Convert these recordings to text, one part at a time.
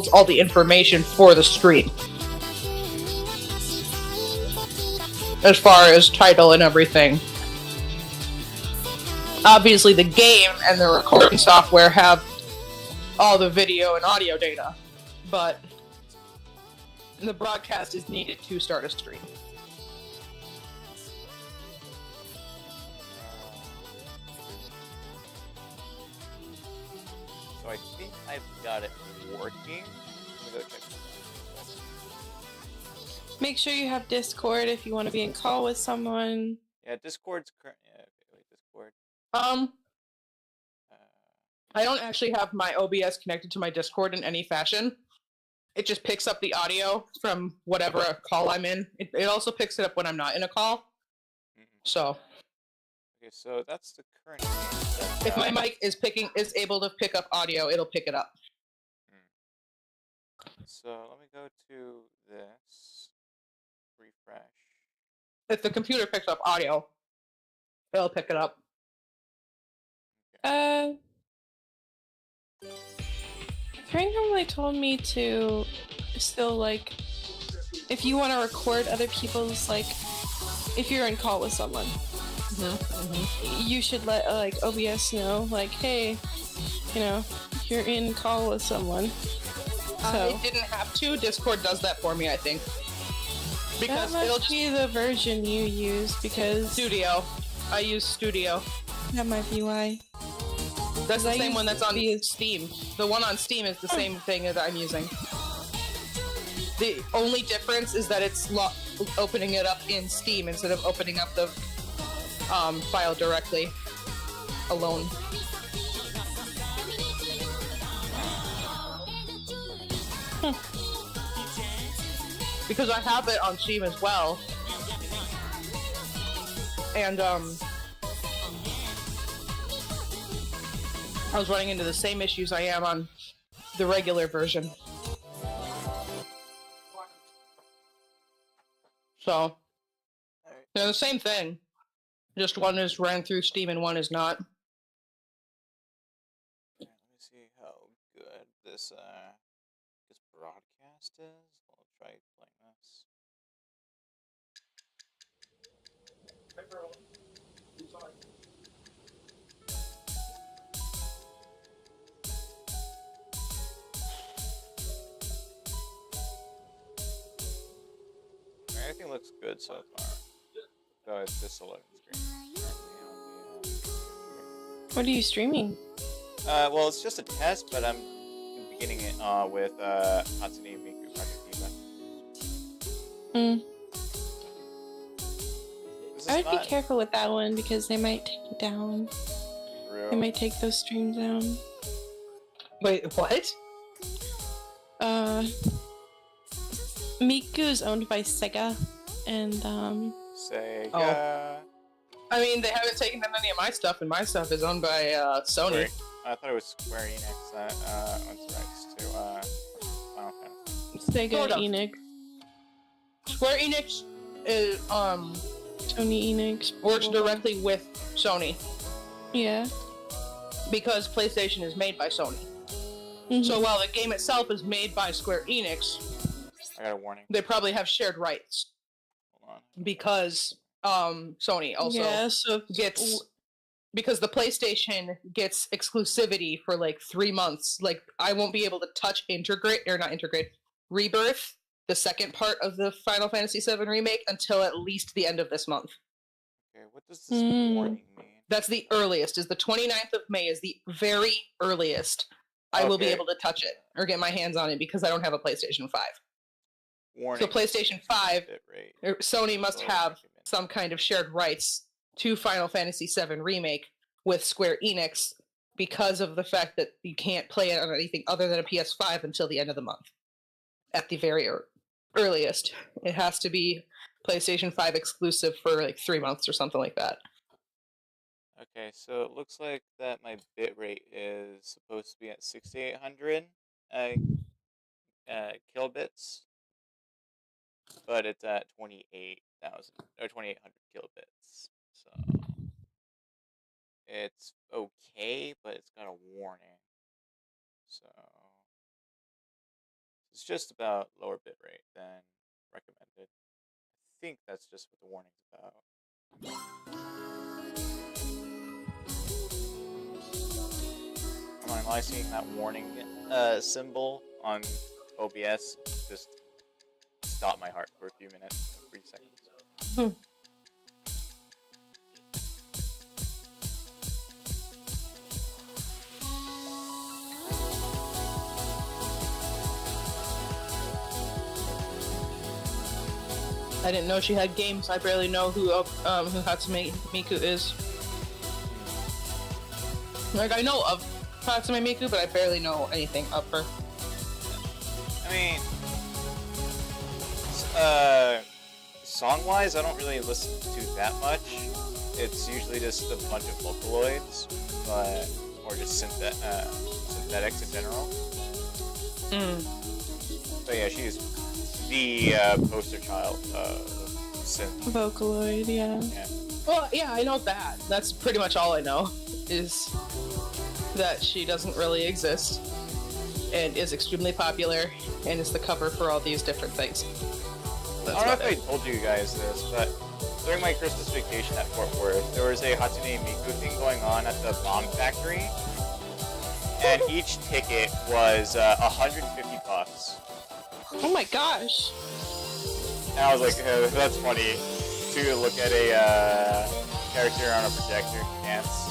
holds all the information for the stream. As far as title and everything. Obviously, the game and the recording software have all the video and audio data, but the broadcast is needed to start a stream. So I think I've got it working. Let me go check. Make sure you have Discord if you want to be in call with someone. Yeah, Discord's current. Yeah, okay, wait, Discord. I don't actually have my OBS connected to my Discord in any fashion. It just picks up the audio from whatever call I'm in. It also picks it up when I'm not in a call. So. Okay, so that's the current. If my mic is able to pick up audio, it'll pick it up. So let me go to this. Refresh. If the computer picks up audio, it'll pick it up. Frank normally told me to still, like, if you want to record other people's, like, if you're in call with someone, you should let, like, OBS know, like, hey, you know, you're in call with someone. So it didn't have to. Discord does that for me, I think. Because that must be the version you use, because... Studio. I use Studio. That might be why. That's the same one that's on Steam. The one on Steam is the same thing that I'm using. The only difference is that it's opening it up in Steam instead of opening up the file directly alone. Because I have it on Steam as well. And I was running into the same issues I am on the regular version. So, they're the same thing. Just one is ran through Steam and one is not. Let me see how good this broadcast is. I'll try playing this. Everything looks good so far. Though it's just a loading screen. What are you streaming? Well, it's just a test, but I'm beginning it with Hatsune Miku Project Diva. I would be careful with that one because they might take you down. Real? They might take those streams down. Wait, what? Miku is owned by Sega, and Sega. Oh. I mean, they haven't taken down any of my stuff, and my stuff is owned by Sony. Square. I thought it was Square Enix that owns the rights to Final Fantasy. Sega Enix. Square Enix is Sony Enix works directly with Sony. Yeah. Because PlayStation is made by Sony. So while the game itself is made by Square Enix, I got a warning. They probably have shared rights. Hold on. Because Sony also gets, because the PlayStation gets exclusivity for like 3 months. Like, I won't be able to touch Rebirth, the second part of the Final Fantasy VII Remake, until at least the end of this month. Okay, what does this warning mean? That's the earliest, is the 29th of May is the very earliest I will be able to touch it, or get my hands on it, because I don't have a PlayStation 5. Warning. So PlayStation 5, Sony must have some kind of shared rights to Final Fantasy VII Remake with Square Enix because of the fact that you can't play it on anything other than a PS5 until the end of the month. At the very earliest. It has to be PlayStation 5 exclusive for like 3 months or something like that. Okay, so it looks like that my bitrate is supposed to be at 6800 kilobits, but it's at 28,000 or 2800 kilobits. So it's okay, but it's got a warning. So It's just about lower bitrate than recommended. I think that's just what the warning's about. Am I seeing that warning symbol on OBS? Just stop my heart for a few minutes, 3 seconds. I didn't know she had games. I barely know who Hatsune Miku is. Like, I know of Hatsune Miku, but I barely know anything of her. I mean, song-wise, I don't really listen to that much. It's usually just a bunch of Vocaloids, or just synthetics in general. But yeah, she's the poster child of synth. Vocaloid, yeah. Well, yeah, I know that. That's pretty much all I know, is that she doesn't really exist, and is extremely popular, and is the cover for all these different things. I don't know if I told you guys this, but during my Christmas vacation at Fort Worth, there was a Hatsune Miku thing going on at the Bomb Factory, and each ticket was $150. Oh my gosh. And I was like, oh, that's funny to look at a character on a projector dance.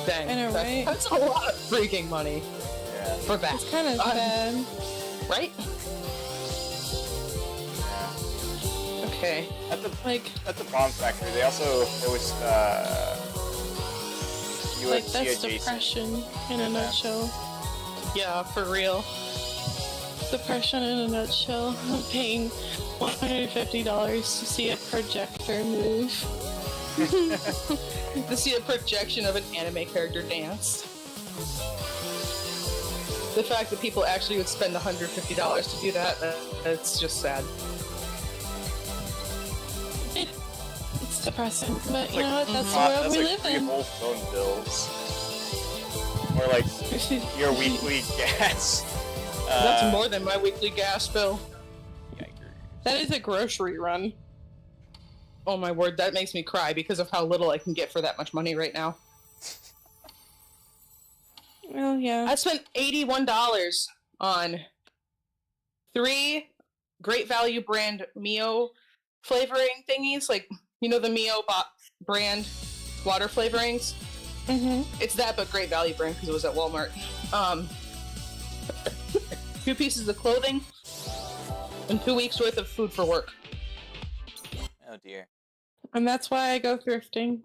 Dang, I know, right? That's a lot of freaking money for that. It's kind of bad. Right? Yeah. Okay. At the Bomb Factory, they also host Like, UFC that's adjacent. depression in a nutshell. Yeah, for real. Depression in a nutshell. I'm paying $150 to see a projector move. To see a projection of an anime character dance. The fact that people actually would spend $150 to do that's just sad. It's depressing, but you know what? That's the That's world we like live 3 in. whole phone bills. Or like your weekly gas. That's more than my weekly gas bill. That is a grocery run. Oh my word, that makes me cry because of how little I can get for that much money right now. Well, yeah. I spent $81 on 3 Great Value brand Mio flavoring thingies, like, you know, the Mio brand water flavorings? Mm-hmm. It's that, but Great Value brand because it was at Walmart. 2 pieces of clothing and 2 weeks worth of food for work. Oh dear. And that's why I go thrifting.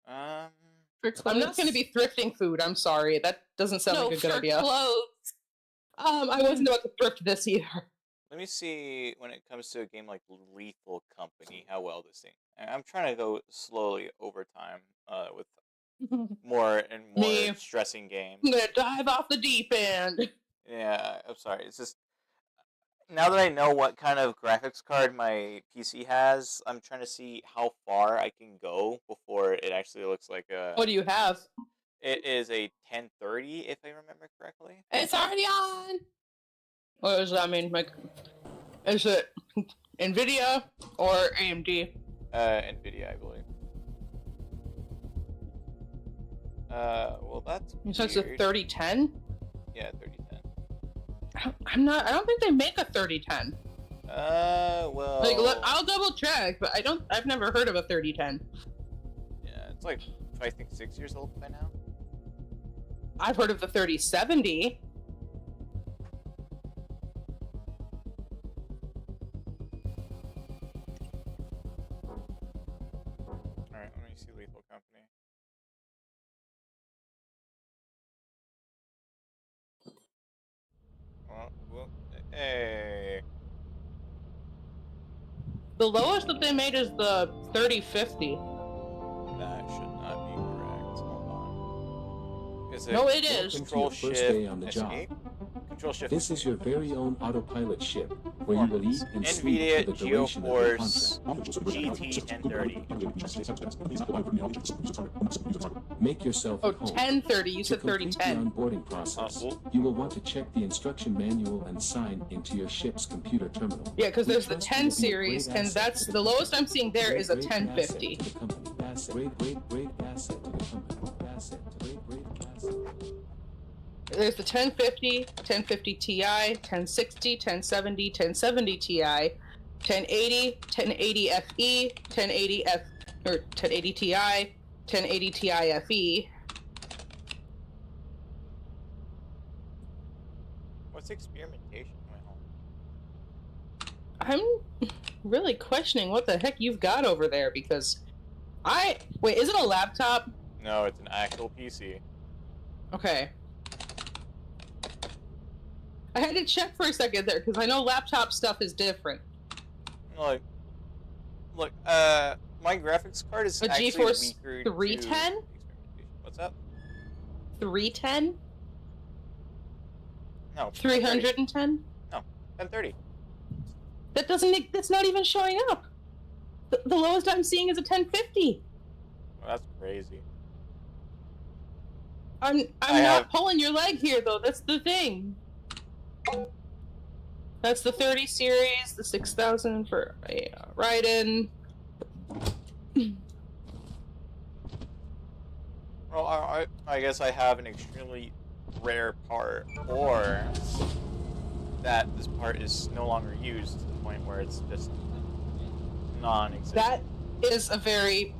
For clothes. I'm not going to be thrifting food. I'm sorry. That doesn't sound like a good idea. Clothes. I wasn't about to thrift this either. Let me see when it comes to a game like Lethal Company how well this thing. I'm trying to go slowly over time with more and more stressing games. I'm gonna dive off the deep end. Yeah, I'm sorry. It's just now that I know what kind of graphics card my PC has, I'm trying to see how far I can go before it actually looks like a... What do you have? It is a 1030, if I remember correctly. It's already on! What does that mean? Like, is it NVIDIA or AMD? NVIDIA, I believe. Well, that's So it's a 3010? Yeah, 3010. I don't think they make a 3010. Well... Like, I'll double check, but I've never heard of a 3010. Yeah, it's like, I think 6 years old by now. I've heard of the 3070. Alright, let me see Lethal Company. Well, hey. The lowest that they made is the 3050. That should not be correct. Hold on. Is it No, it is. Control Welcome to your Shift first day on the Escape? job. Control Shift. This is your very own autopilot ship, where you will eat and sleep for the duration of the contract. GT 1030. Make yourself Oh, at home. 1030. You To said complete the 3010. onboarding process, you will want to check the instruction manual and sign into your ship's computer terminal. Yeah, because there's the Trust 10 you will be a series, great and asset that's to the lowest I'm seeing there is a great 1050. asset to the company. Great asset to the company. Great asset. There's the 1050, 1050 Ti, 1060, 1070, 1070 Ti, 1080, 1080 FE, 1080 F or 1080 Ti, 1080 Ti FE. What's experimentation going on? I'm really questioning what the heck you've got over there because wait, is it a laptop? No, it's an actual PC. Okay. I had to check for a second there because I know laptop stuff is different. Look, my graphics card is A actually GeForce weaker 310? to experimentation. What's up? 310? No. 310? 1030. That's not even showing up. The lowest I'm seeing is a 1050. Well, that's crazy. I'm not pulling your leg here though. That's the thing. That's the 30 series, the 6000 for Raiden. Well, I guess I have an extremely rare part, or that this part is no longer used to the point where it's just non-existent. That is a very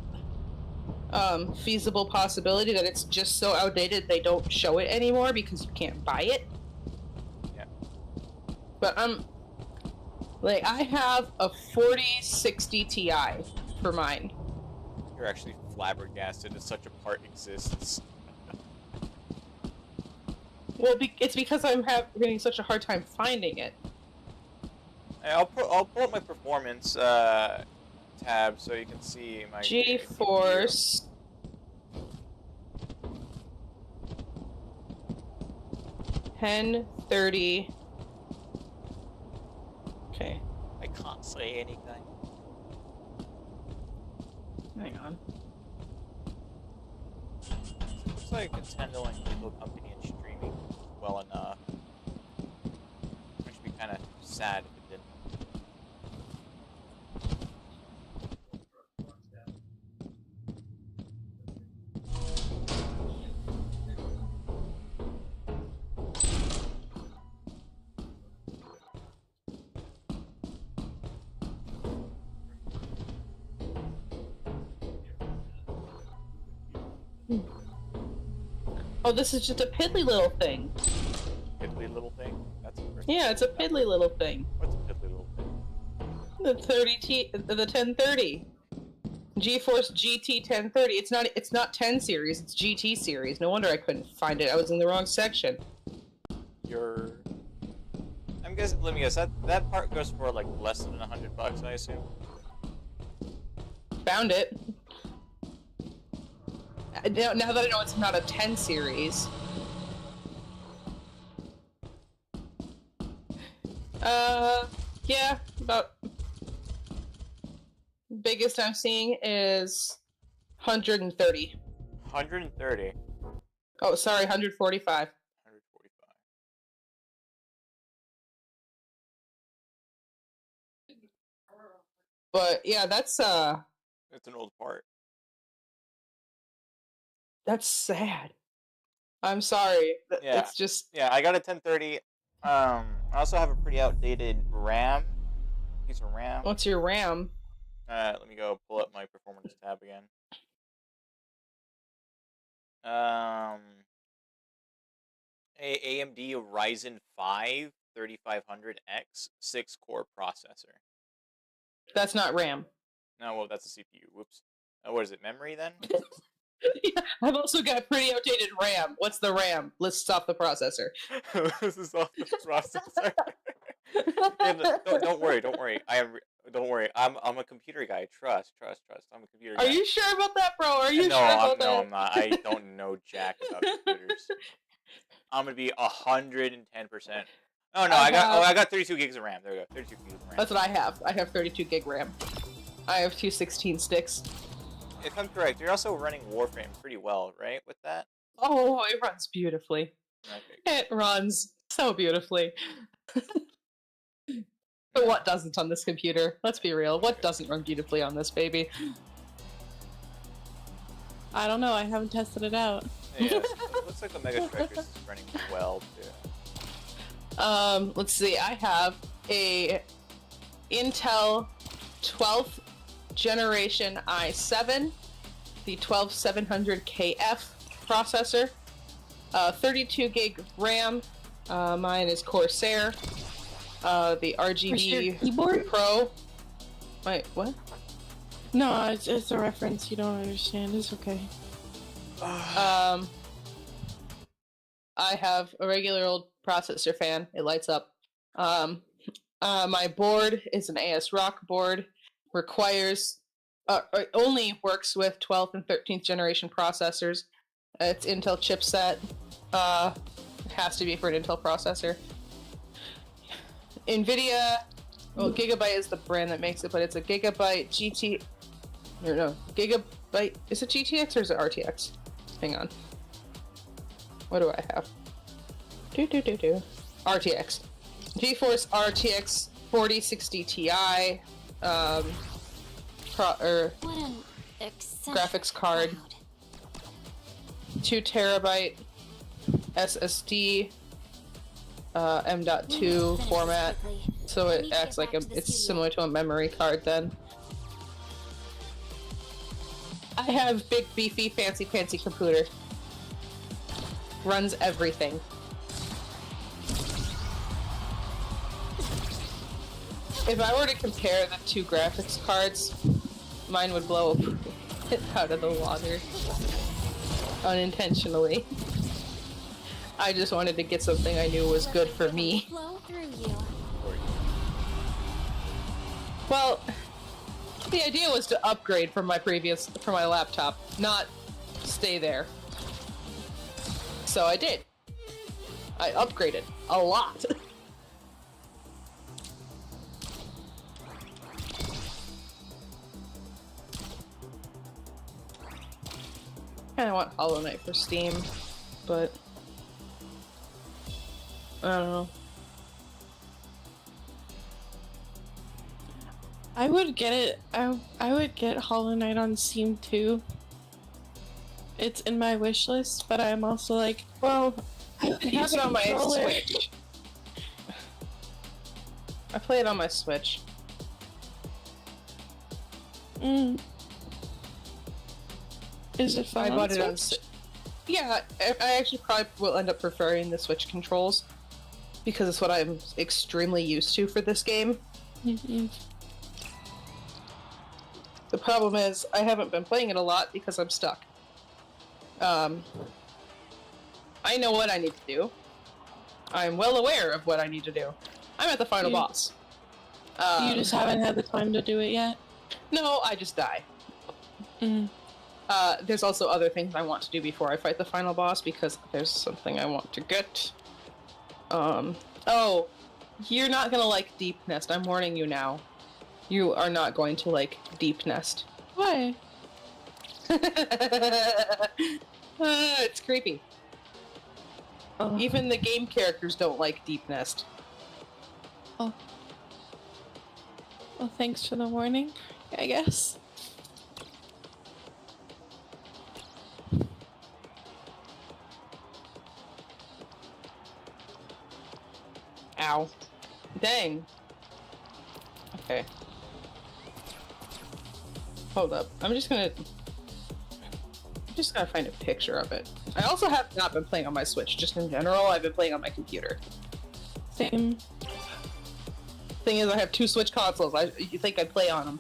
feasible possibility that it's just so outdated they don't show it anymore because you can't buy it. Yeah. But I have a 4060 Ti for mine. You're actually flabbergasted that such a part exists. Well, it's because I'm having such a hard time finding it. Hey, I'll pull up my performance tab so you can see my GeForce. $1030. Okay. I can't say anything. Hang on. Looks like it's handling Lego Company and streaming well enough. Which would be kind of sad if it didn't. Oh, this is just a piddly little thing. Piddly little thing? That's Yeah, it's a piddly little thing. What's a piddly little thing? The 1030. GeForce GT 1030. It's not 10 series, it's GT series. No wonder I couldn't find it. I was in the wrong section. I'm guessing, let me guess, that part goes for like less than $100, I assume? Found it. Now that I know it's not a 10 series. Yeah, about biggest I'm seeing is 130. 130. Oh, sorry, 145. 145. But yeah, that's an old part. That's sad. I'm sorry. Yeah. It's just... Yeah, I got a 1030. I also have a pretty outdated RAM. Piece of RAM. What's your RAM? Let me go pull up my performance tab again. AMD Ryzen 5 3500X 6-core processor. That's not RAM. No, well, that's a CPU. Whoops. What is it, memory then? Yeah, I've also got pretty outdated RAM. What's the RAM? Lists off the processor. This is off the processor. Don't worry. Don't worry. I'm a computer guy. Trust. I'm a computer guy. Are you sure about that, bro? Are you no, sure about that? No, I'm not. I don't know jack about computers. I'm gonna be 110% Oh no, I got 32 gigs of RAM. There we go, 32 gigs of RAM. That's what I have. I have 32 gig RAM. I have 216 sticks. If I'm correct, you're also running Warframe pretty well, right? With that? Oh, it runs beautifully. Okay. It runs so beautifully. But what doesn't on this computer? Let's be real. What doesn't run beautifully on this baby? I don't know. I haven't tested it out. Yeah, it looks like the Mega Strikers is running well too. Let's see. I have a Intel 12th generation i7, the 12700KF processor, 32 gig RAM. Mine is Corsair. The RGB keyboard Pro. Wait, what? No, it's a reference you don't understand. It's okay. I have a regular old processor fan. It lights up. My board is an ASRock board. Requires it only works with 12th and 13th generation processors. It's Intel chipset. It has to be for an Intel processor. NVIDIA, well, Gigabyte is the brand that makes it, but it's a Gigabyte GT. No, Gigabyte. Is it GTX or is it RTX? Hang on. What do I have? RTX. GeForce RTX 4060 Ti. Graphics card. 2 terabyte SSD. M.2 format, so it acts like it's similar to a memory card then. I have big, beefy, fancy computer. Runs everything. If I were to compare the two graphics cards, mine would blow it out of the water. Unintentionally. I just wanted to get something I knew was good for me. Well, the idea was to upgrade from my laptop, not stay there. So I did. I upgraded a lot. I want Hollow Knight for Steam, but I don't know. I would get it. I would get Hollow Knight on Steam too. It's in my wish list, but I'm also like, well, I have it on my Switch. I play it on my Switch. Is it fun? I bought it on Switch. Yeah, I actually probably will end up preferring the Switch controls because it's what I'm extremely used to for this game. Mm-hmm. The problem is I haven't been playing it a lot because I'm stuck. I know what I need to do. I'm well aware of what I need to do. I'm at the final boss. You just haven't had the time to do it yet? No, I just die. Mm-hmm. There's also other things I want to do before I fight the final boss because there's something I want to get. Oh, you're not gonna like Deep Nest. I'm warning you now. You are not going to like Deep Nest. Why? It's creepy. Oh. Even the game characters don't like Deep Nest. Oh. Well, thanks for the warning, I guess. Ow. Dang. Okay. Hold up. I'm just gonna find a picture of it. I also have not been playing on my Switch, just in general. I've been playing on my computer. Same. Thing is, I have 2 Switch consoles. You think I'd play on them.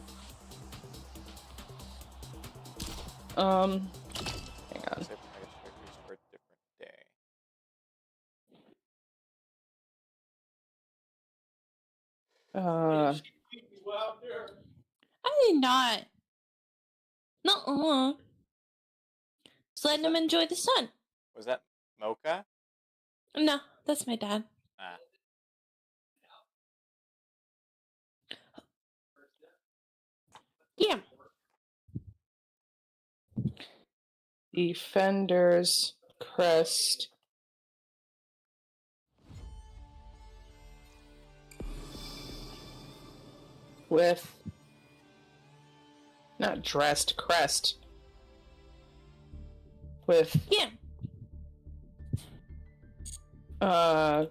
Hang on. I did not. Nuh-uh. Just letting him enjoy the sun. Was that Mocha? No, that's my dad. Ah. Yeah. Defender's crest. With not dressed crest. With Yeah.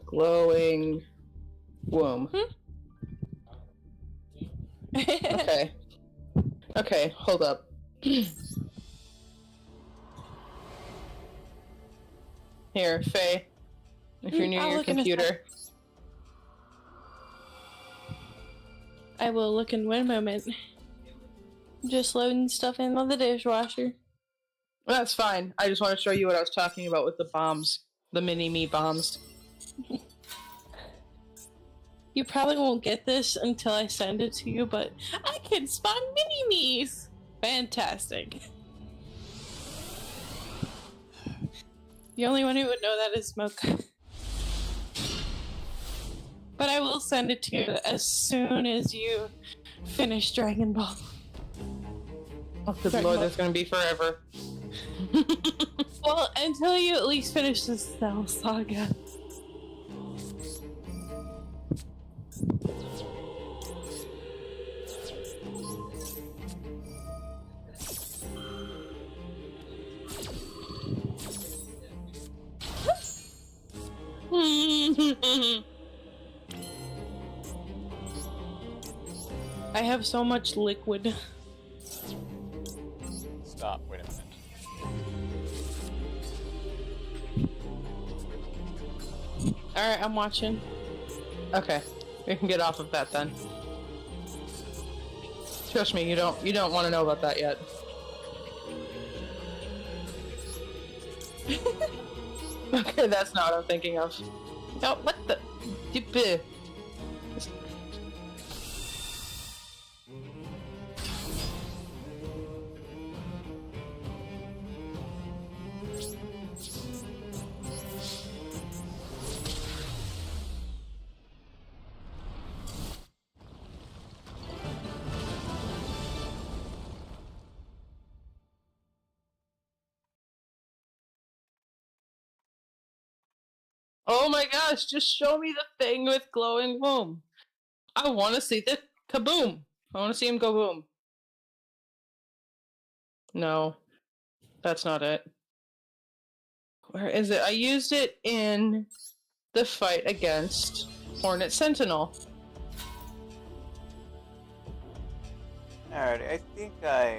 Glowing womb. Okay. Okay, hold up. Here, Faye. If you're near I'll your look in a computer. I will look in 1 moment. Just loading stuff in on the dishwasher. That's fine. I just want to show you what I was talking about with the bombs. The mini-me bombs. You probably won't get this until I send it to you, but I can spawn mini-me's! Fantastic. The only one who would know that is Smoke. But I will send it to you as soon as you finish Dragon Ball. Oh, good lord, that's gonna be forever. Well, until you at least finish the Cell Saga. I have so much liquid. Stop. Wait a minute. Alright, I'm watching. Okay, we can get off of that then. Trust me, you don't want to know about that yet. Okay, that's not what I'm thinking of. Oh, what the? Oh my gosh, just show me the thing with glowing womb. I want to see the kaboom. I want to see him go boom. No, that's not it. Where is it? I used it in the fight against Hornet Sentinel. Alright, I think I